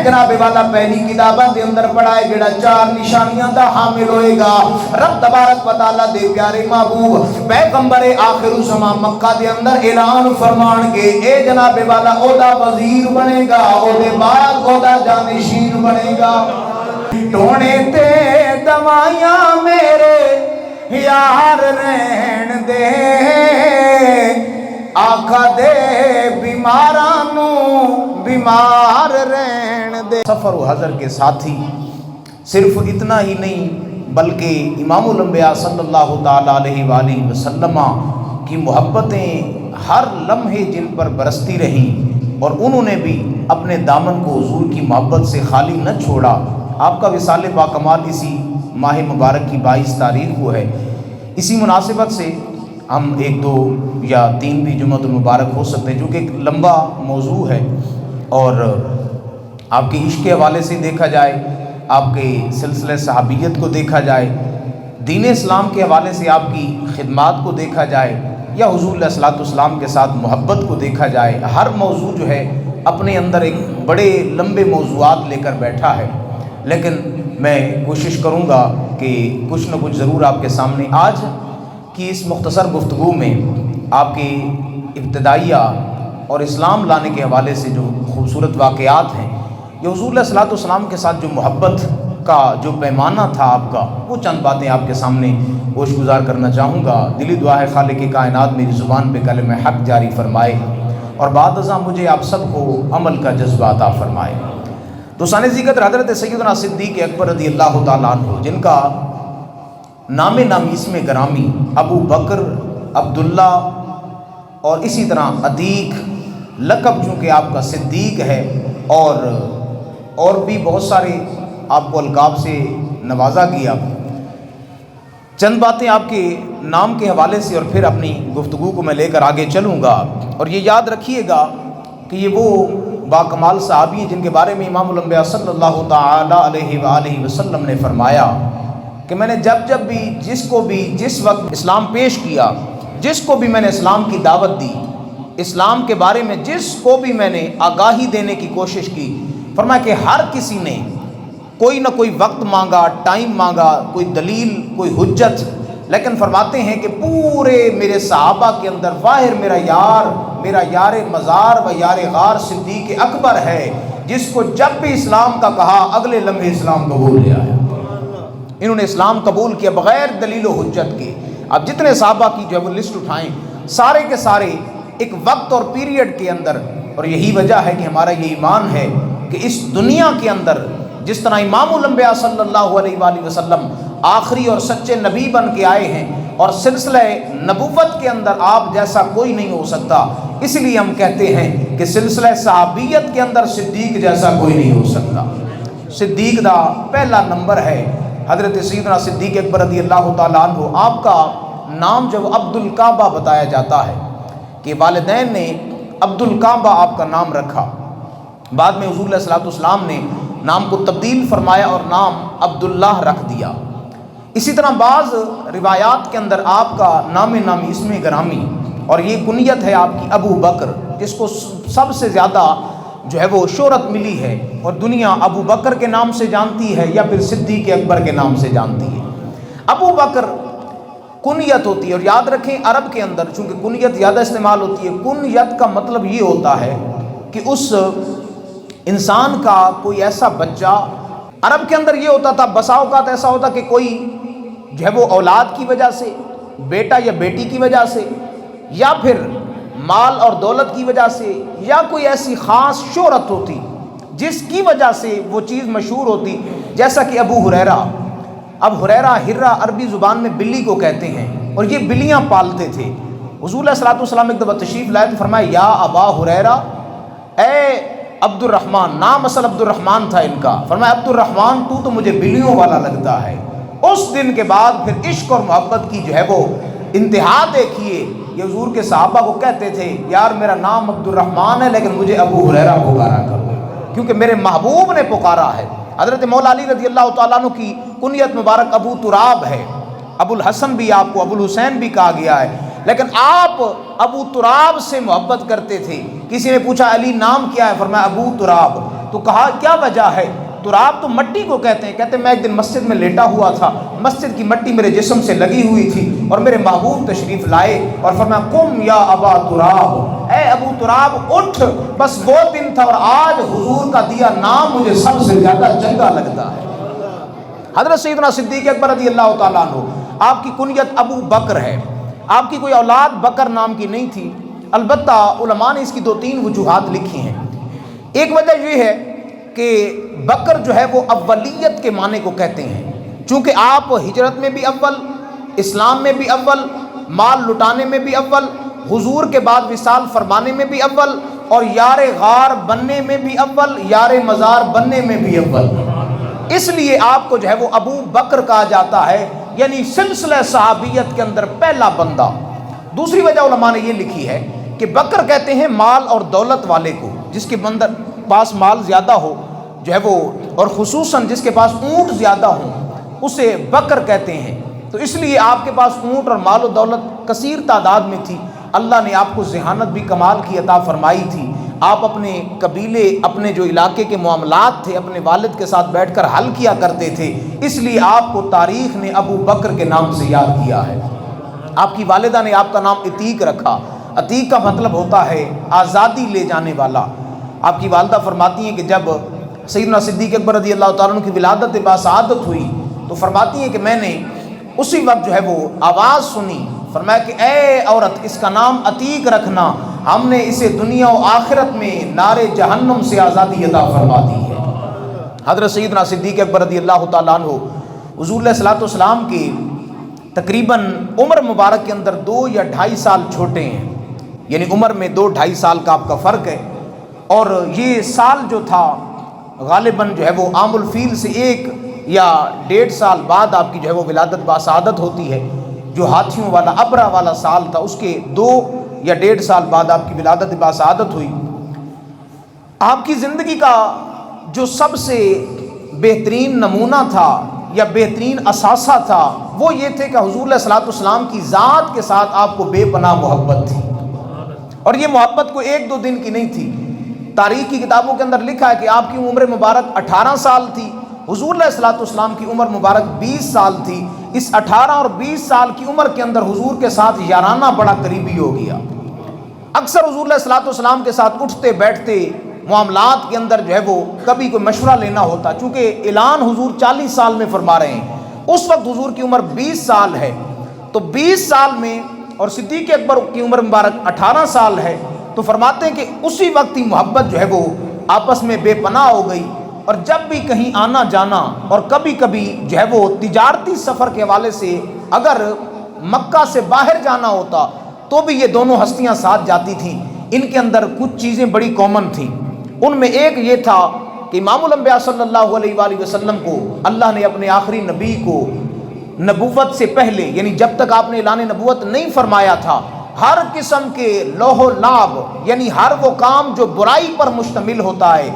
جناب والا پہلی کتاباں دے اندر پڑھا ہے جڑا 4 نشانیاں دا حامل ہوئے گا، رب تبارک و تعالیٰ دے پیارے محبوب پیغمبر آخر الزمان مکہ دے اندر اعلان فرمان کے اے جناب والا او دا وزیر بنے گا، او دے بعد او دا جانشین بنے گا۔ ٹونے تے دوائیاں میرے یار رہن دے، آقا دے بیمارانو بیمار رہن دے۔ سفر و حضر کے ساتھی صرف اتنا ہی نہیں بلکہ امام الانبیاء صلی اللہ تعالیٰ علیہ وآلہ وسلم کی محبتیں ہر لمحے جن پر برستی رہیں، اور انہوں نے بھی اپنے دامن کو حضور کی محبت سے خالی نہ چھوڑا۔ آپ کا وصال باکمال اسی ماہ مبارک کی 22 تاریخ کو ہے۔ اسی مناسبت سے ہم 1 2 یا 3 بھی جمعۃ المبارک ہو سکتے ہیں، جو کہ ایک لمبا موضوع ہے، اور آپ کے عشق کے حوالے سے دیکھا جائے، آپ کے سلسلہ صحابیت کو دیکھا جائے، دین اسلام کے حوالے سے آپ کی خدمات کو دیکھا جائے، یا حضور علیہ الصلوۃ والسلام کے ساتھ محبت کو دیکھا جائے، ہر موضوع جو ہے اپنے اندر ایک بڑے لمبے موضوعات لے کر بیٹھا ہے، لیکن میں کوشش کروں گا کہ کچھ نہ کچھ ضرور آپ کے سامنے آج کی اس مختصر گفتگو میں آپ کے ابتدائیہ اور اسلام لانے کے حوالے سے جو خوبصورت واقعات ہیں، یہ حضور علیہ الصلوۃ والسلام کے ساتھ جو محبت کا جو پیمانہ تھا آپ کا، وہ چند باتیں آپ کے سامنے گوش گزار کرنا چاہوں گا۔ دلی دعا ہے خالق کائنات میری زبان پہ کلمہ حق جاری فرمائے، اور بعد ازاں مجھے آپ سب کو عمل کا جذبہ عطا فرمائے۔ تو ثانی ذکر حضرت سیدنا صدیق اکبر رضی اللہ تعالیٰ عنہ، جن کا نام اسم گرامی ابو بکر، عبداللہ اور اسی طرح عتیق، لقب چونکہ آپ کا صدیق ہے، اور بھی بہت سارے آپ کو القاب سے نوازا گیا۔ چند باتیں آپ کے نام کے حوالے سے اور پھر اپنی گفتگو کو میں لے کر آگے چلوں گا، اور یہ یاد رکھیے گا کہ یہ وہ باکمال صحابی ہیں جن کے بارے میں امام الانبیاء صلی اللہ تعالیٰ علیہ وآلہ وسلم نے فرمایا کہ میں نے جب بھی جس کو بھی جس وقت اسلام پیش کیا، جس کو بھی میں نے اسلام کی دعوت دی، اسلام کے بارے میں جس کو بھی میں نے آگاہی دینے کی کوشش کی، فرمایا کہ ہر کسی نے کوئی نہ کوئی وقت مانگا، ٹائم مانگا، کوئی دلیل، کوئی حجت، لیکن فرماتے ہیں کہ پورے میرے صحابہ کے اندر واحد میرا یار مزار و یار غار صدیق اکبر ہے، جس کو جب بھی اسلام کا کہا اگلے لمحے اسلام قبول لے آیا۔ انہوں نے اسلام قبول کیا بغیر دلیل و حجت کے۔ اب جتنے صحابہ کی جو ہے وہ لسٹ اٹھائیں، سارے کے سارے ایک وقت اور پیریڈ کے اندر، اور یہی وجہ ہے کہ ہمارا یہ ایمان ہے کہ اس دنیا کے اندر جس طرح امام الانبیاء صلی اللہ علیہ وآلہ وسلم آخری اور سچے نبی بن کے آئے ہیں، اور سلسلہ نبوت کے اندر آپ جیسا کوئی نہیں ہو سکتا، اس لیے ہم کہتے ہیں کہ سلسلہ صحابیت کے اندر صدیق جیسا کوئی نہیں ہو سکتا۔ صدیق دا پہلا نمبر ہے حضرت سیدنا صدیق اکبر رضی اللہ تعالیٰ عنہ۔ آپ کا نام جب عبد الکعبہ بتایا جاتا ہے کہ والدین نے عبد الکعبہ آپ کا نام رکھا، بعد میں حضور علیہ الصلوۃ والسلام نے نام کو تبدیل فرمایا اور نام عبداللہ رکھ دیا۔ اسی طرح بعض روایات کے اندر آپ کا نام اسم گرامی، اور یہ کنیت ہے آپ کی ابو بکر، جس کو سب سے زیادہ جو ہے وہ شہرت ملی ہے، اور دنیا ابو بکر کے نام سے جانتی ہے یا پھر صدیق اکبر کے نام سے جانتی ہے۔ ابو بکر کنیت ہوتی ہے، اور یاد رکھیں عرب کے اندر چونکہ کنیت زیادہ استعمال ہوتی ہے، کنیت کا مطلب یہ ہوتا ہے کہ اس انسان کا کوئی ایسا بچہ، عرب کے اندر یہ ہوتا تھا، بسا اوقات ایسا ہوتا کہ کوئی جو ہے وہ اولاد کی وجہ سے، بیٹا یا بیٹی کی وجہ سے، یا پھر مال اور دولت کی وجہ سے، یا کوئی ایسی خاص شہرت ہوتی جس کی وجہ سے وہ چیز مشہور ہوتی، جیسا کہ ابو ہریرہ۔ اب ہریرہ ہرہ عربی زبان میں بلی کو کہتے ہیں، اور یہ بلیاں پالتے تھے۔ حضور علیہ الصلوۃ والسلام ایک دفعہ تشریف لائے تو فرمایا یا ابا ہریرہ، اے عبد الرحمن، نام اصل عبد الرحمن تھا ان کا، فرمایا عبد الرحمن تو مجھے بلیوں والا لگتا ہے۔ اس دن کے بعد پھر عشق اور محبت کی جو ہے وہ انتہا دیکھیے، یہ حضور کے صحابہ کو کہتے تھے یار میرا نام عبد الرحمن ہے لیکن مجھے ابو ہریرہ پکارا کرو، کیونکہ میرے محبوب نے پکارا ہے۔ حضرت مولا علی رضی اللہ تعالیٰ عنہ کی کنیت مبارک ابو تراب ہے، ابو الحسن بھی آپ کو ابو الحسین بھی کہا گیا ہے، لیکن آپ ابو تراب سے محبت کرتے تھے۔ کسی نے پوچھا علی نام کیا ہے، فرمایا ابو تراب۔ تو کہا کیا وجہ ہے؟ تراب تو مٹی کو کہتے ہیں. کہتے ہیں میں ایک دن مسجد میں لیٹا ہوا تھا, مسجد کی مٹی میرے جسم سے لگی ہوئی تھی اور میرے محبوب تشریف لائے اور فرمایا قم یا ابا تراب, اے ابو تراب اٹھ. بس وہ دن تھا اور آج حضور کا دیا نام مجھے سب سے زیادہ چنگا لگتا ہے. حضرت سیدنا صدیق اکبر رضی اللہ تعالیٰ عنہ, آپ کی کنیت ابو بکر ہے, آپ کی کوئی اولاد بکر نام کی نہیں تھی. البتہ علماء نے اس کی 2-3 وجوہات لکھی ہیں. ایک وجہ یہ ہے کہ بکر جو ہے وہ اولیت کے معنی کو کہتے ہیں, چونکہ آپ ہجرت میں بھی اول, اسلام میں بھی اول, مال لٹانے میں بھی اول, حضور کے بعد وصال فرمانے میں بھی اول, اور یار غار بننے میں بھی اول, یار مزار بننے میں بھی اول. اس لیے آپ کو جو ہے وہ ابو بکر کہا جاتا ہے, یعنی سلسلہ صحابیت کے اندر پہلا بندہ. دوسری وجہ علماء نے یہ لکھی ہے کہ بکر کہتے ہیں مال اور دولت والے کو, جس کے پاس مال زیادہ ہو جو ہے وہ, اور خصوصاً جس کے پاس اونٹ زیادہ ہوں اسے بکر کہتے ہیں. تو اس لیے آپ کے پاس اونٹ اور مال و دولت کثیر تعداد میں تھی. اللہ نے آپ کو ذہانت بھی کمال کی عطا فرمائی تھی. آپ اپنے قبیلے, اپنے جو علاقے کے معاملات تھے اپنے والد کے ساتھ بیٹھ کر حل کیا کرتے تھے, اس لیے آپ کو تاریخ نے ابو بکر کے نام سے یاد کیا ہے. آپ کی والدہ نے آپ کا نام عتیق رکھا. عتیق کا مطلب ہوتا ہے آزادی لے جانے والا. آپ کی والدہ فرماتی ہیں کہ جب سیدنا صدیق اکبر رضی اللہ تعالیٰ عنہ کی ولادت باسعادت ہوئی تو فرماتی ہیں کہ میں نے اسی وقت جو ہے وہ آواز سنی, فرمایا کہ اے عورت اس کا نام عتیق رکھنا, ہم نے اسے دنیا و آخرت میں نار جہنم سے آزادی عطا فرما دی ہے. حضرت سیدنا صدیق اکبر رضی اللہ تعالیٰ عنہ حضور علیہ الصلوۃ والسلام کے تقریباً عمر مبارک کے اندر 2 یا 2.5 سال چھوٹے ہیں, یعنی عمر میں 2-2.5 سال کا آپ کا فرق ہے. اور یہ سال جو تھا غالباً جو ہے وہ عام الفیل سے 1 یا 1.5 سال بعد آپ کی جو ہے وہ ولادت باسعادت ہوتی ہے. جو ہاتھیوں والا ابرا والا سال تھا اس کے 2 یا 1.5 سال بعد آپ کی ولادت باسعادت ہوئی. آپ کی زندگی کا جو سب سے بہترین نمونہ تھا یا بہترین اثاثہ تھا وہ یہ تھے کہ حضور علیہ الصلوۃ والسلام کی ذات کے ساتھ آپ کو بے پناہ محبت تھی, اور یہ محبت کو 1-2 دن کی نہیں تھی. تاریخ کی کتابوں کے اندر لکھا ہے کہ آپ کی عمر مبارک 18 سال تھی, حضور علیہ الصلوۃ والسلام کی عمر مبارک 20 سال تھی. اس 18 اور 20 سال کی عمر کے اندر حضور کے ساتھ یارانہ بڑا قریبی ہو گیا. اکثر حضور علیہ الصلوۃ والسلام کے ساتھ اٹھتے بیٹھتے معاملات کے اندر جو ہے وہ کبھی کوئی مشورہ لینا ہوتا, چونکہ اعلان حضور 40 سال میں فرما رہے ہیں, اس وقت حضور کی عمر 20 سال ہے. تو 20 سال میں اور صدیق اکبر کی عمر مبارک 18 سال ہے, تو فرماتے ہیں کہ اسی وقت ہی محبت جو ہے وہ آپس میں بے پناہ ہو گئی. اور جب بھی کہیں آنا جانا اور کبھی کبھی جو ہے وہ تجارتی سفر کے حوالے سے اگر مکہ سے باہر جانا ہوتا تو بھی یہ دونوں ہستیاں ساتھ جاتی تھیں. ان کے اندر کچھ چیزیں بڑی کامن تھیں. ان میں ایک یہ تھا کہ امام الانبیاء صلی اللہ علیہ وآلہ وسلم کو اللہ نے اپنے آخری نبی کو نبوت سے پہلے, یعنی جب تک آپ نے اعلان نبوت نہیں فرمایا تھا, ہر قسم کے لوح و لعب یعنی ہر وہ کام جو برائی پر مشتمل ہوتا ہے,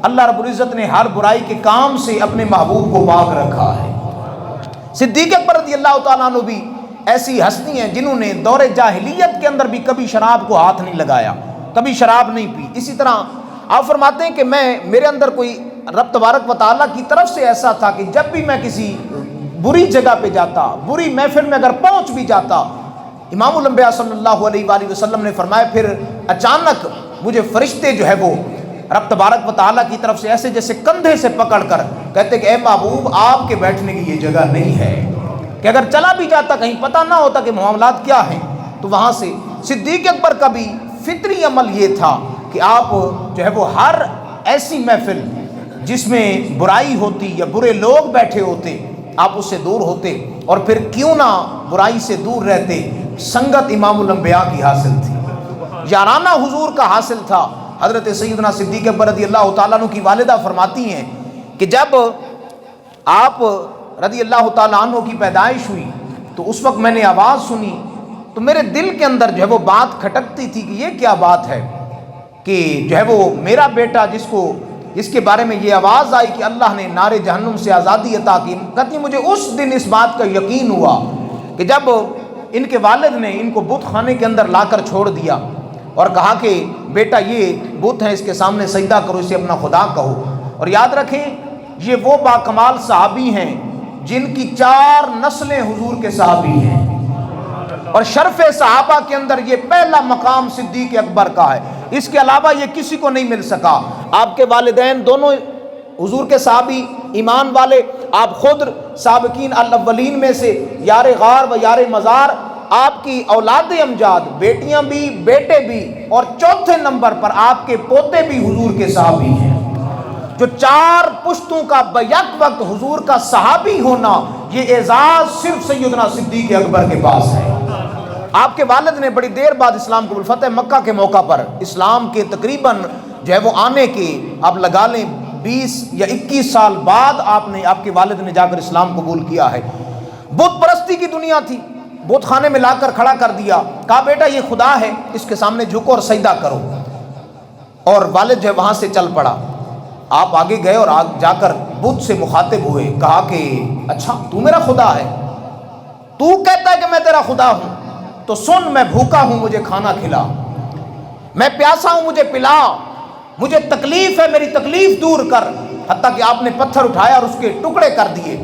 اللہ رب العزت نے ہر برائی کے کام سے اپنے محبوب کو پاک رکھا ہے. صدیق اکبر رضی اللہ تعالیٰ عنہ بھی ایسی ہستی ہیں جنہوں نے دور جاہلیت کے اندر بھی کبھی شراب کو ہاتھ نہیں لگایا, کبھی شراب نہیں پی. اسی طرح آپ فرماتے ہیں کہ میرے اندر کوئی رب تبارک و تعالیٰ کی طرف سے ایسا تھا کہ جب بھی میں کسی بری جگہ پہ جاتا, بری محفل میں اگر پہنچ بھی جاتا, امام الانبیاء صلی اللہ علیہ وآلہ وسلم نے فرمایا پھر اچانک مجھے فرشتے جو ہے وہ رب تبارک و تعالیٰ کی طرف سے ایسے جیسے کندھے سے پکڑ کر کہتے کہ اے محبوب آپ کے بیٹھنے کی یہ جگہ نہیں ہے, کہ اگر چلا بھی جاتا کہیں پتہ نہ ہوتا کہ معاملات کیا ہیں. تو وہاں سے صدیق اکبر کا بھی فطری عمل یہ تھا کہ آپ جو ہے وہ ہر ایسی محفل جس میں برائی ہوتی یا برے لوگ بیٹھے ہوتے آپ اس سے دور ہوتے, اور پھر کیوں نہ برائی سے دور رہتے. سنگت امام الانبیاء کی حاصل تھی, یارانہ حضور کا حاصل تھا. حضرت سیدنا صدیق اکبر رضی اللہ تعالیٰ عنہ کی والدہ فرماتی ہیں کہ جب آپ رضی اللہ تعالیٰ عنہ کی پیدائش ہوئی تو اس وقت میں نے آواز سنی تو میرے دل کے اندر جو ہے وہ بات کھٹکتی تھی کہ یہ کیا بات ہے کہ جو ہے وہ میرا بیٹا جس کے بارے میں یہ آواز آئی کہ اللہ نے نار جہنم سے آزادی عطا کی. کہتی مجھے اس دن اس بات کا یقین ہوا کہ جب ان کے والد نے ان کو بت خانے کے اندر لا کر چھوڑ دیا اور کہا کہ بیٹا یہ بت ہے, اس کے سامنے سجدہ کرو, اسے اپنا خدا کہو, اور یاد رکھیں یہ وہ باکمال صحابی ہیں جن کی 4 نسلیں حضور کے صحابی ہیں، اور شرف صحابہ کے اندر یہ پہلا مقام صدیق اکبر کا ہے، اس کے علاوہ یہ کسی کو نہیں مل سکا۔ آپ کے والدین دونوں حضور کے صحابی، ایمان والے، آپ خود سابقین الاولین میں سے، یار غار و یار مزار، آپ کی اولاد امجاد، بیٹیاں بھی بیٹے بھی، اور چوتھے نمبر پر آپ کے پوتے بھی حضور کے صحابی ہیں۔ جو 4 پشتوں کا بیک وقت حضور کا صحابی ہونا، یہ اعزاز صرف سیدنا صدیق اکبر کے پاس ہے۔ آپ کے والد نے بڑی دیر بعد اسلام قبول، فتح مکہ کے موقع پر، اسلام کے تقریباً جو ہے وہ آنے کے آپ لگا لیں 20 یا 21 سال بعد آپ کے والد نے جا کر اسلام قبول کیا ہے۔ بت پرستی کی دنیا تھی، بت خانے میں لا کر کھڑا کر دیا، کہا بیٹا یہ خدا ہے، اس کے سامنے جھکو اور سجدہ کرو، اور والد جو ہے وہاں سے چل پڑا۔ آپ آگے گئے اور جا کر بت سے مخاطب ہوئے، کہا کہ اچھا تو میرا خدا ہے، تو کہتا ہے کہ میں تیرا خدا ہوں، تو سن میں بھوکا ہوں مجھے کھانا کھلا، میں پیاسا ہوں مجھے پلا، مجھے تکلیف ہے میری تکلیف دور کر۔ حتیٰ کہ آپ نے پتھر اٹھایا اور اس کے ٹکڑے کر دیے،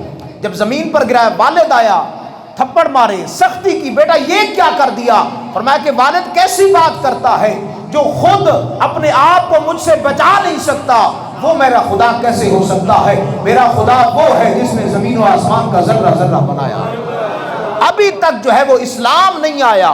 جب زمین پر گرایا والد آیا، تھپڑ مارے، سختی کی، بیٹا یہ کیا کر دیا؟ فرمایا کہ والد کیسی بات کرتا ہے، جو خود اپنے آپ کو مجھ سے بچا نہیں سکتا وہ میرا خدا کیسے ہو سکتا ہے؟ میرا خدا وہ ہے جس نے زمین و آسمان کا ذرہ ذرہ بنایا ہے۔ ابھی تک جو ہے وہ اسلام نہیں آیا،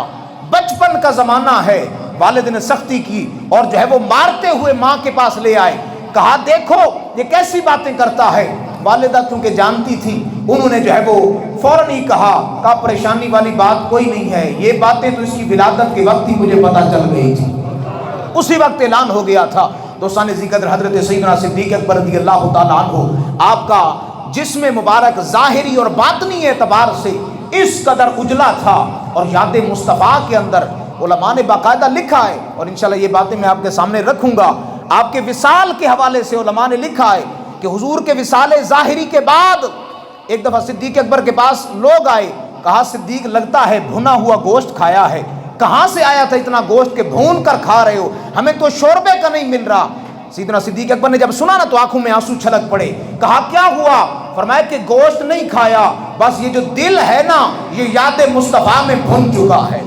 بچپن کا زمانہ ہے، والد نے سختی کی اور جو ہے وہ مارتے ہوئے ماں کے پاس لے آئے، کہا دیکھو یہ کیسی باتیں کرتا ہے۔ والدہ چونکہ جانتی تھی، انہوں نے جو ہے وہ فوراً ہی کہا پریشانی والی بات کوئی نہیں ہے، یہ باتیں تو اس کی ولادت کے وقت ہی مجھے پتہ چل گئی تھی، اسی وقت اعلان ہو گیا تھا۔ دوستان ذکر حضرت سیدنا صدیق اکبر رضی اللہ تعالیٰ عنہ، آپ کا جسم مبارک ظاہری اور باطنی اعتبار سے اس قدر اجلا تھا، اور یاد مصطفیٰ کے اندر علماء نے باقاعدہ لکھا ہے، اور انشاءاللہ یہ باتیں میں آپ کے سامنے رکھوں گا، آپ کے وصال کے حوالے سے علماء نے لکھا ہے کہ حضور کے وصال ظاہری کے بعد ایک دفعہ صدیق اکبر کے پاس لوگ آئے، کہا صدیق لگتا ہے بھنا ہوا گوشت کھایا ہے، کہاں سے آیا تھا اتنا گوشت کہ بھون کر کھا رہے ہو، ہمیں تو شوربے کا نہیں مل رہا۔ سیدنا صدیق اکبر نے جب سنا نا تو آنکھوں میں آنسو چھلک پڑے، کہا کیا ہوا؟ فرمایا کہ گوشت نہیں کھایا، بس یہ جو دل ہے نا یہ یاد مصطفیٰ میں بھن چکا ہے،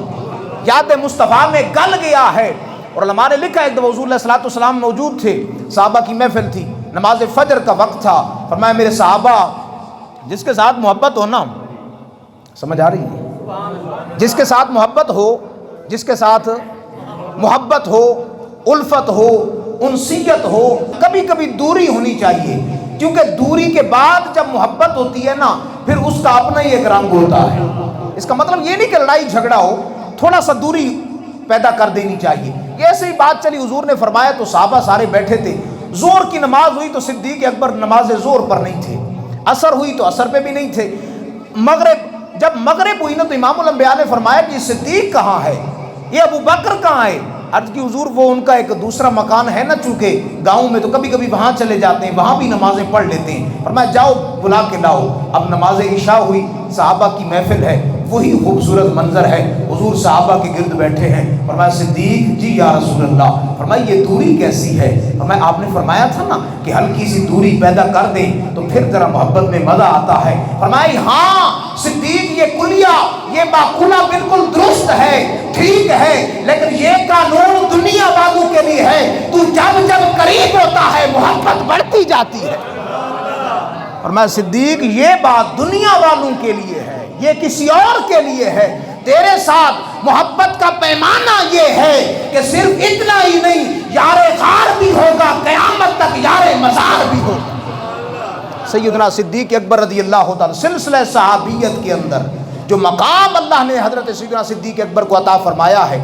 یاد مصطفیٰ میں گل گیا ہے۔ اور علماء نے لکھا ایک دفعہ حضور علیہ الصلوۃ والسلام موجود تھے، صحابہ کی محفل تھی، نماز فجر کا وقت تھا، فرمایا میرے صحابہ جس کے ساتھ محبت ہو نا، سمجھ آ رہی ہے؟ جس کے ساتھ محبت ہو، جس کے ساتھ محبت ہو، الفت ہو، انسیت ہو، کبھی کبھی دوری ہونی چاہیے، کیونکہ دوری کے بعد جب محبت ہوتی ہے نا پھر اس کا اپنا ہی ایک رنگ ہوتا ہے۔ اس کا مطلب یہ نہیں کہ لڑائی جھگڑا ہو، تھوڑا سا دوری پیدا کر دینی چاہیے۔ یہ ایسے ہی بات چلی، حضور نے فرمایا تو صحابہ سارے بیٹھے تھے، زور کی نماز ہوئی تو صدیق اکبر نماز زور پر نہیں تھے، عصر ہوئی تو عصر پہ بھی نہیں تھے، جب مغرب ہوئی نا تو امام الانبیاء نے فرمایا کہ یہ صدیق کہاں ہے، یہ ابو بکر کہاں ہے؟ عرض کی حضور وہ ان کا ایک دوسرا مکان ہے نا، چونکہ گاؤں میں تو کبھی کبھی وہاں چلے جاتے ہیں، وہاں بھی نمازیں پڑھ لیتے ہیں، فرمایا جاؤ بلا کے لاؤ۔ اب نماز عشاء ہوئی، صحابہ کی محفل ہے، وہی خوبصورت منظر ہے، حضور صحابہ کے گرد بیٹھے ہیں، فرمایا صدیق جی یا رسول اللہ، فرمایا یہ دوری کیسی ہے؟ فرمایا آپ نے فرمایا تھا نا کہ ہلکی سی دوری پیدا کر دیں تو پھر ذرا محبت میں مزہ آتا ہے۔ فرمایا ہاں صدیق یہ کلیہ، یہ معقولہ بالکل درست ہے، ٹھیک ہے، لیکن یہ قانون دنیا والوں کے لیے ہے، تو جب جب قریب ہوتا ہے محبت بڑھتی جاتی ہے۔ فرمایا صدیق یہ بات دنیا والوں کے لیے ہے، یہ کسی اور کے لیے ہے، تیرے ساتھ محبت کا پیمانہ یہ ہے کہ صرف اتنا ہی نہیں، یار غار بھی ہوگا، قیامت تک یار مزار بھی ہوگا۔ سیدنا صدیق اکبر رضی اللہ تعالی سلسلہ صحابیت کے اندر جو مقام اللہ نے حضرت سیدنا صدیق اکبر کو عطا فرمایا ہے،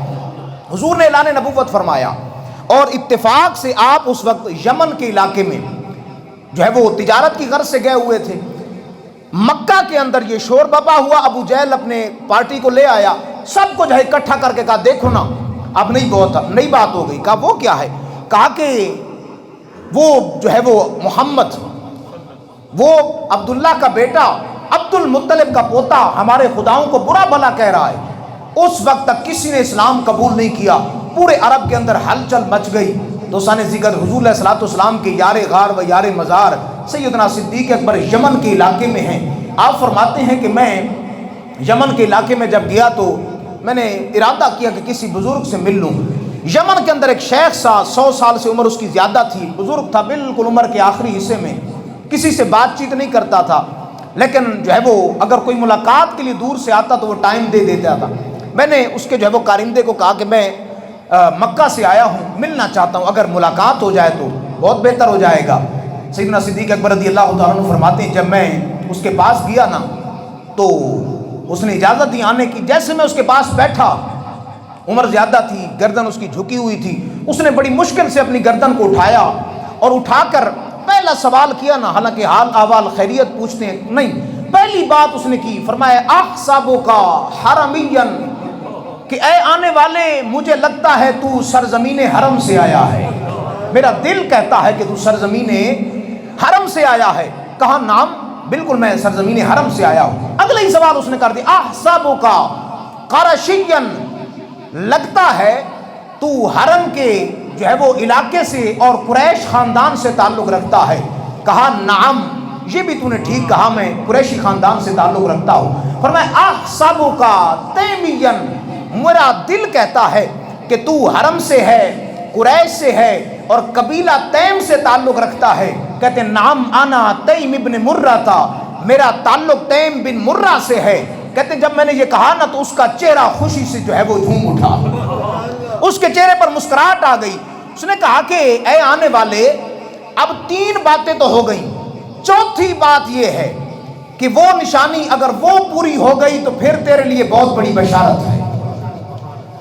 حضور نے اعلان نبوت فرمایا، اور اتفاق سے آپ اس وقت یمن کے علاقے میں جو ہے وہ تجارت کی غرض سے گئے ہوئے تھے۔ مکہ کے اندر یہ شور بپا ہوا، ابو جہل اپنے پارٹی کو لے آیا، سب کو جو ہے اکٹھا کر کے کہا دیکھو نا اب نئی بات ہو گئی۔ کہا وہ کیا ہے؟ کہا کہ وہ جو ہے وہ محمد، وہ عبداللہ کا بیٹا، عبد المطلب کا پوتا ہمارے خداؤں کو برا بھلا کہہ رہا ہے۔ اس وقت تک کسی نے اسلام قبول نہیں کیا، پورے عرب کے اندر ہلچل مچ گئی، دوستان ذکر حضور علیہ الصلوۃ والسلام کے یار غار و یار مزار سیدنا صدیق اکبر یمن کے علاقے میں ہیں۔ آپ فرماتے ہیں کہ میں یمن کے علاقے میں جب گیا تو میں نے ارادہ کیا کہ کسی بزرگ سے مل لوں۔ یمن کے اندر ایک شیخ سا 100 سال سے عمر اس کی زیادہ تھی، بزرگ تھا، بالکل عمر کے آخری حصے میں، کسی سے بات چیت نہیں کرتا تھا، لیکن جو ہے وہ اگر کوئی ملاقات کے لیے دور سے آتا تو وہ ٹائم دے دیتا تھا۔ میں نے اس کے جو ہے وہ کارندے کو کہا کہ میں مکہ سے آیا ہوں، ملنا چاہتا ہوں، اگر ملاقات ہو جائے تو بہت بہتر ہو جائے گا۔ سیدنا صدیق اکبر رضی اللہ تعالیٰ عنہ فرماتے ہیں جب میں اس کے پاس گیا نا تو اس نے اجازت دی آنے کی۔ جیسے میں اس کے پاس بیٹھا، عمر زیادہ تھی، گردن اس کی جھکی ہوئی تھی، اس نے بڑی مشکل سے اپنی گردن کو اٹھایا اور اٹھا کر پہلا سوال کیا نا، حالانکہ حال احوال خیریت پوچھتے ہیں نہیں، پہلی بات اس نے کی، فرمایا احسبک حرمیا، کہ اے آنے والے مجھے لگتا ہے تو سرزمین حرم سے آیا ہے، میرا دل کہتا ہے کہ تو سرزمین حرم سے آیا ہے۔ کہا نام، بالکل میں سرزمین حرم سے آیا ہوں۔ اگلا ہی سوال اس نے کر دیا احسبک قرشیا، لگتا ہے تو حرم کے جو ہے وہ علاقے سے اور قریش خاندان سے تعلق رکھتا ہے۔ کہا نعم، یہ بھی تو نے ٹھیک کہا، میں قریشی خاندان سے تعلق رکھتا ہوں۔ فرمایا احسبک تیمیا، میرا دل کہتا ہے کہ تو حرم سے ہے، قریش سے ہے اور قبیلہ تیم سے تعلق رکھتا ہے۔ کہتے ہیں نعم انا تیم ابن مرہ تھا، میرا تعلق تیم بن مرہ سے ہے۔ کہتے ہیں جب میں نے یہ کہا نا تو اس کا چہرہ خوشی سے جو ہے وہ جھوم اٹھا، اس کے چہرے پر مسکراہٹ آ گئی۔ اس نے کہا کہ اے آنے والے، اب 3 باتیں تو ہو گئیں، چوتھی بات یہ ہے کہ وہ نشانی اگر وہ پوری ہو گئی تو پھر تیرے لیے بہت بڑی بشارت ہے۔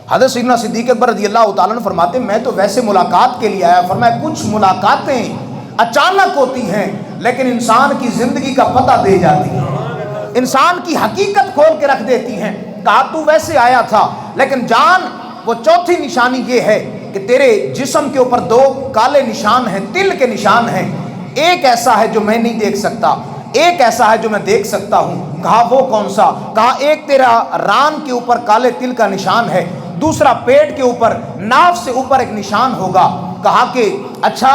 حضرت سیدنا صدیق اکبر رضی اللہ تعالیٰ عنہ فرماتے ہیں میں تو ویسے ملاقات کے لیے آیا۔ فرمایا کچھ ملاقاتیں اچانک ہوتی ہیں لیکن انسان کی زندگی کا پتہ دے جاتی ہیں، انسان کی حقیقت کھول کے رکھ دیتی ہیں۔ کہا تو ویسے آیا تھا لیکن جان وہ چوتھی نشانی یہ ہے کہ تیرے جسم کے اوپر 2 کالے نشان ہیں، تل کے نشان ہیں، ایک ایسا ہے جو میں نہیں دیکھ سکتا، ایک ایسا ہے جو میں دیکھ سکتا ہوں۔ کہا وہ کون سا؟ کہا ایک تیرا ران کے اوپر کالے تل کا نشان ہے، دوسرا پیٹ کے اوپر ناف سے اوپر ایک نشان ہوگا۔ کہا کہ اچھا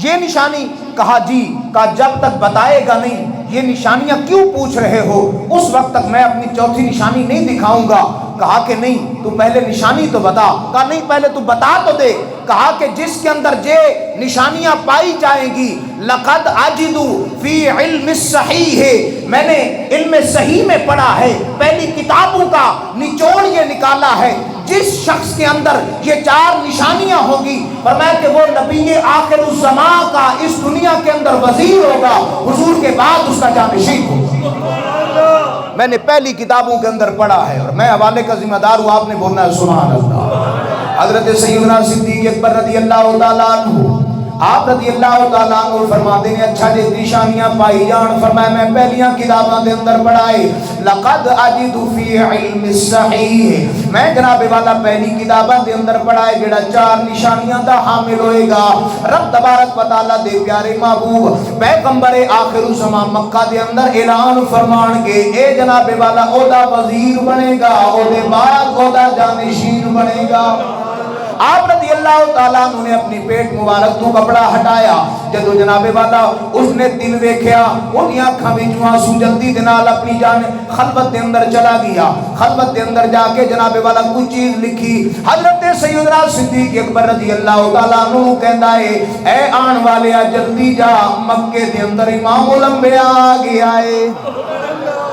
یہ نشانی؟ کہا جی۔ کہا جب تک بتائے گا نہیں یہ نشانیاں کیوں پوچھ رہے ہو، اس وقت تک میں اپنی چوتھی نشانی نہیں دکھاؤں گا۔ کہا کہ نہیں تو پہلے نشانی تو بتا۔ کہا نہیں پہلے تو بتا تو دے۔ کہا کہ جس کے اندر یہ نشانیاں پائی جائیں گی لقد اجد فی علم الصحیح، میں نے علم صحیح میں پڑھا ہے، پہلی کتابوں کا نچوڑ یہ نکالا ہے، جس شخص کے اندر یہ 4 نشانیاں ہوگی فرمایا کہ وہ نبی آخر الزمان کا اس دنیا کے اندر وزیر ہوگا، حضور کے بعد اس کا جانشین ہوگا۔ میں نے پہلی کتابوں کے اندر پڑھا ہے اور میں حوالے کا ذمہ دار ہوں، آپ نے بولنا ہے سبحان اللہ۔ حضرت سیدنا صدیق اکبر رضی اللہ تعالیٰ عنہ، آپ رضی اللہ تعالیٰ عنہ فرماتے ہیں اچھا جس نشانیاں پائی جان، فرمایا میں پہلیاں کتاباں دے اندر پڑھائے لقد اجد فی علم الصحیح، میں جناب والا پہلی کتاباں دے اندر پڑھائے جڑا 4 نشانیاں دا حامل ہوئے گا، رب تبارک و تعالیٰ دے پیارے محبوب پیغمبر آخر الزمان مکہ دے اندر اعلان فرمان کے اے جناب والا او دا وزیر بنے گا، او دے بعد او دا جانشین بنے گا۔ آپ رضی اللہ تعالیٰ عنہ نے اپنی پیٹ مبارک تو کپڑا ہٹایا، جدو جناب والا اس نے دل ویکھیا، انہی آنکھاں وچوں آنسو جلدی دے نال اپنی جان خلوت دے اندر چلا گیا۔ خلوت دے اندر جا کے جناب والا کوئی چیز لکھی، حضرت سیدنا صدیق اکبر رضی اللہ تعالیٰ عنہ کہندا ہے اے آن والیا جلدی جا، مکے دے اندر امام الانبیاء آ گیا ہے۔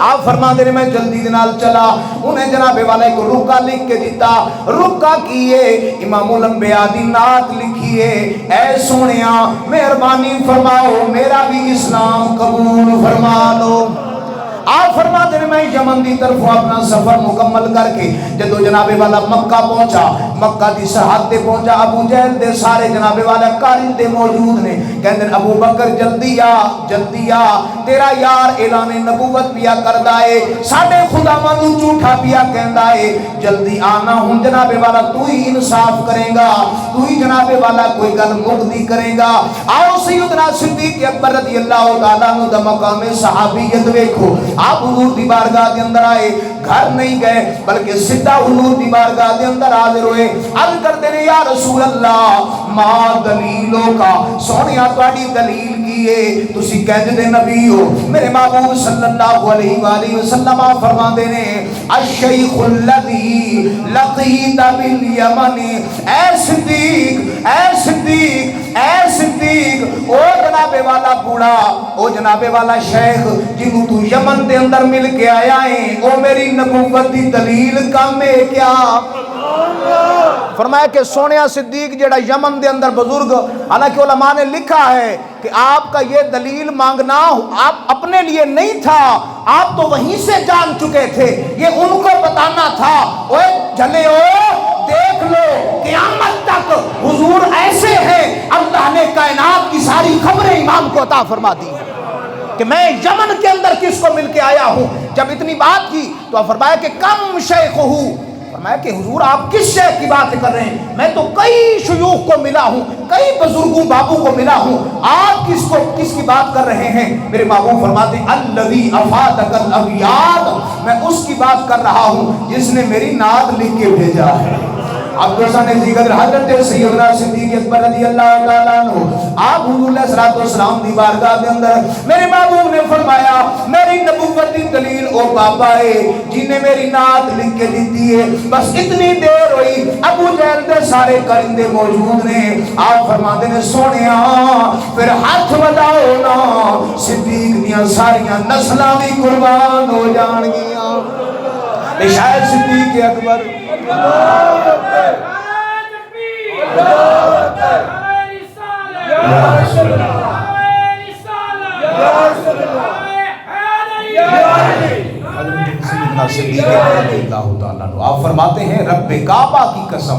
آپ فرما دے میں جلدی دنال چلا، انہیں جناب والا کو رکا لکھ کے دیتا، رکا کیے امام الانبیاء دی نعت لکھیے، اے سونیا مہربانی فرماؤ میرا بھی اسلام قبول فرما لو۔ آپ فرما دے میں یمن دی طرف اپنا سفر مکمل کر کے جدو جناب والا مکہ پہنچا، مکہ دی سرحد تے پہنچا، ابو جہل دے سارے جناب والا کارندے موجود نے، کہندے ابو بکر جلدی آ جلدی آ، تیرا یار اعلان نبوت پیا کردا ہے، ساڈے خداواں نوں جھوٹا پیا کہندا ہے، جلدی آنا ہن جناب والا تو ہی انصاف کرے گا، تو ہی جناب والا کوئی گل مقدی کرے گا۔ آؤ سیدنا صدیق اکبر رضی اللہ تعالیٰ عنہ دا مقام صحابیت ویکھو، آپ حضور دی بارگاہ دے اندر آئے، گھر نہیں گئے بلکہ سیدھا حضور دی بارگاہ دے اندر حاضر ہوئے، عرض کرتے ہیں یا رسول اللہ ما دلیلوں کا، سونیا تواڈی دلیل کی ہے؟ تسی کہندے دے نبی ہو، میرے محبوب صلی اللہ علیہ وآلہ وسلم فرماندے نے الشیخ الذی لقیت بالیمن، اے صدیق اے صدیق اے صدیق، او جناب والا بوڑھا، او جناب والا شیخ جنہوں تو یمن دے اندر مل کے آیا ہے، او میری نبوت دی دلیل کم ہے کیا؟ فرمایا کہ سونیا صدیق جڑا یمن دے اندر بزرگ، حالانکہ علماء نے لکھا ہے کہ آپ کا یہ دلیل مانگنا آپ اپنے لیے نہیں تھا، آپ تو وہیں سے جان چکے تھے، یہ ان کو بتانا تھا، اوے جلے ہو دیکھ لو قیامت تک حضور ایسے ہیں، اللہ نے کائنات کی ساری خبریں امام کو عطا فرما دی ہیں کہ میں یمن کے اندر کس کو مل کے آیا ہوں۔ جب اتنی بات کی تو آپ فرمایا کہ کم شیخ ہوں، فرمایا کہ حضور آپ کس شیخ کی بات کر رہے ہیں؟ میں تو کئی شیوخ کو ملا ہوں، کئی بزرگوں بابو کو ملا ہوں، آپ کس کی بات کر رہے ہیں؟ میرے محبوب فرماتے ہیں الذی افادک الابیات، میں اس کی بات کر رہا ہوں جس نے میری نعت لکھ کے بھیجا ہے۔ اب دوستان ذکر حضرت سیدنا صدیق اکبر رضی اللہ تعالیٰ عنہ، آپ حضور علیہ الصلوۃ والسلام دی بارگاہ کے اندر میرے محبوب نے فرمایا میری نبوت دی دلیل او بابا ہے جن نے میری نعت لکھ کے دی ہے۔ بس اتنی دیر ہوئی، ابو جہل دے سارے کرندے موجود نے، آپ فرماتے نے سونیا پھر ہاتھ وڈاؤ نا، صدیق دیاں ساریاں نسلاں بھی قربان ہو جان گیاں۔ شاید صدیق اکبر آپ فرماتے ہیں رب کعبہ کی قسم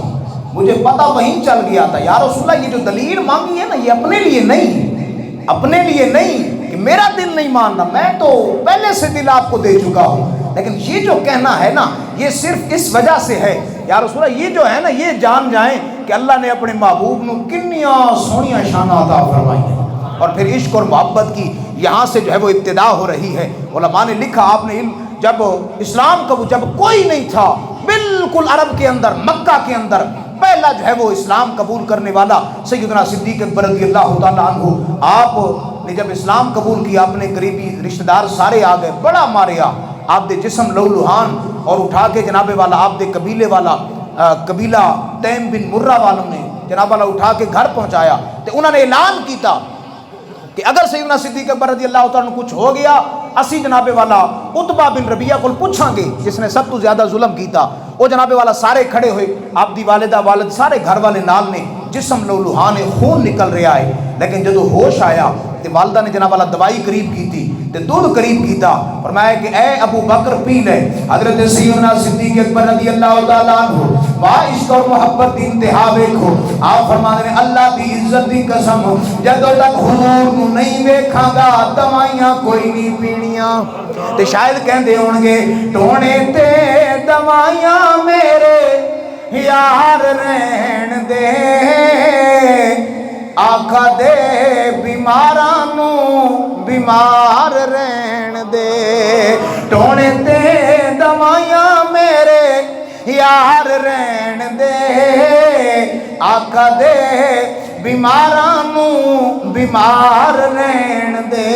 مجھے پتہ وہیں چل گیا تھا یا رسول اللہ، یہ جو دلیل مانگی ہے نا یہ اپنے لیے نہیں، اپنے لیے نہیں کہ میرا دل نہیں ماننا، میں تو پہلے سے دل آپ کو دے چکا ہوں، لیکن یہ جو کہنا ہے نا یہ صرف اس وجہ سے ہے یا رسول اللہ، یہ جو ہے نا یہ جان جائیں کہ اللہ نے اپنے محبوب نو کنیاں سونیاں شانہ عطا فرمائی ہیں۔ اور پھر عشق اور محبت کی یہاں سے جو ہے وہ ابتدا ہو رہی ہے۔ علماء نے لکھا آپ نے جب اسلام کا جب کوئی نہیں تھا بالکل عرب کے اندر، مکہ کے اندر پہلا جو ہے وہ اسلام قبول کرنے والا سیدنا صدیق اکبر رضی اللہ تعالیٰ عنہ، آپ نے جب اسلام قبول کیا اپنے قریبی رشتہ دار سارے آ گئے، بڑا ماریا، آپ دے جسم لہو لہان، اور اٹھا کے جناب والا آپ دے قبیلے والا قبیلہ تیم بن مرہ والوں نے جناب والا اٹھا کے گھر پہنچایا، تو انہوں نے اعلان کیتا کہ اگر سیدنا صدیق اکبر رضی اللہ تعالیٰ عنہ کچھ ہو گیا اسی جناب والا عتبہ بن ربیعہ کو پوچھاں گے جس نے سب تو زیادہ ظلم کیتا۔ وہ جناب والا سارے کھڑے ہوئے، آپ دی والدہ والد سارے گھر والے نال نے، جسم لہو لہان خون نکل رہا ہے، لیکن جدو ہوش آیا تے والدہ نے جناب والا دوائی قریب کی تھی تے دودھ قریب کیتا، فرمایا کہ اے ابو بکر پی لے۔ حضرت سیدنا صدیق اکبر رضی اللہ تعالیٰ عنہ عشق اور محبت دی انتہا ویکھو، آپ فرماتے ہیں اللہ دی عزت دی قسم جدو تک حضور نو نہیں ویکھاں گا دوائیاں کوئی نہیں پینیاں۔ تے شاید کہندے ہون گے ٹونے تے دوائیاں میرے یار رہن دے، آقا دے بیماراں نو بیمار رہن دے، ٹونے تے دوائیاں میرے یار رہن دے، آقا دے بیماراں نو بیمار رہن دے۔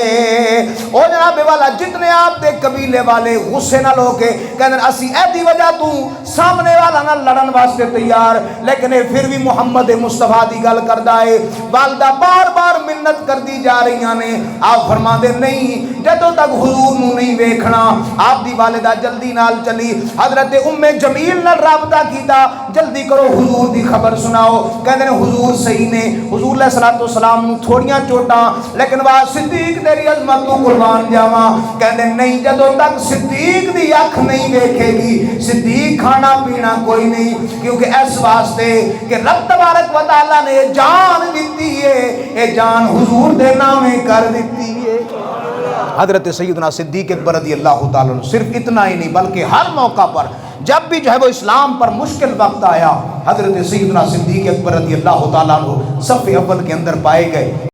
او جناب والا جتنے آپ دے قبیلے والے غصے نہ لو کے کہنے اسی ایدی وجہ تو سامنے والا نہ لڑن واسطے تیار، لیکن پھر بھی محمد مصطفیٰ دی گل کردا ہے، والدہ بار بار منت کر دی جا رہی نے، آپ فرما دے نہیں جدوں تک حضور نو نہیں ویکھنا۔ آپ دی والدہ جلدی نال چلی، حضرت ام جمیل نال رابطہ کیتا، جلدی کرو حضور دی خبر سناؤ، کہندے نے حضور صحیح نے، حضور علیہ الصلوۃ والسلام نو تھوڑیاں چوٹاں، لیکن وا صدیق تیری عظمت تو قربان جاواں، کہندے نہیں جدوں تک صدیق دی اکھ نہیں ویکھے گی صدیق کھانا پینا کوئی نہیں، کیونکہ اس واسطے کہ رب تبارک و تعالیٰ نے جان دیتی ہے، اے جان حضور دے نامے کر دیتی ہے۔ حضرت سیدنا صدیق اکبر رضی اللہ تعالیٰ عنہ صرف اتنا ہی نہیں بلکہ ہر موقع پر جب بھی جو ہے وہ اسلام پر مشکل وقت آیا، حضرت سیدنا صدیق اکبر رضی اللہ تعالیٰ عنہ صف اول کے اندر پائے گئے۔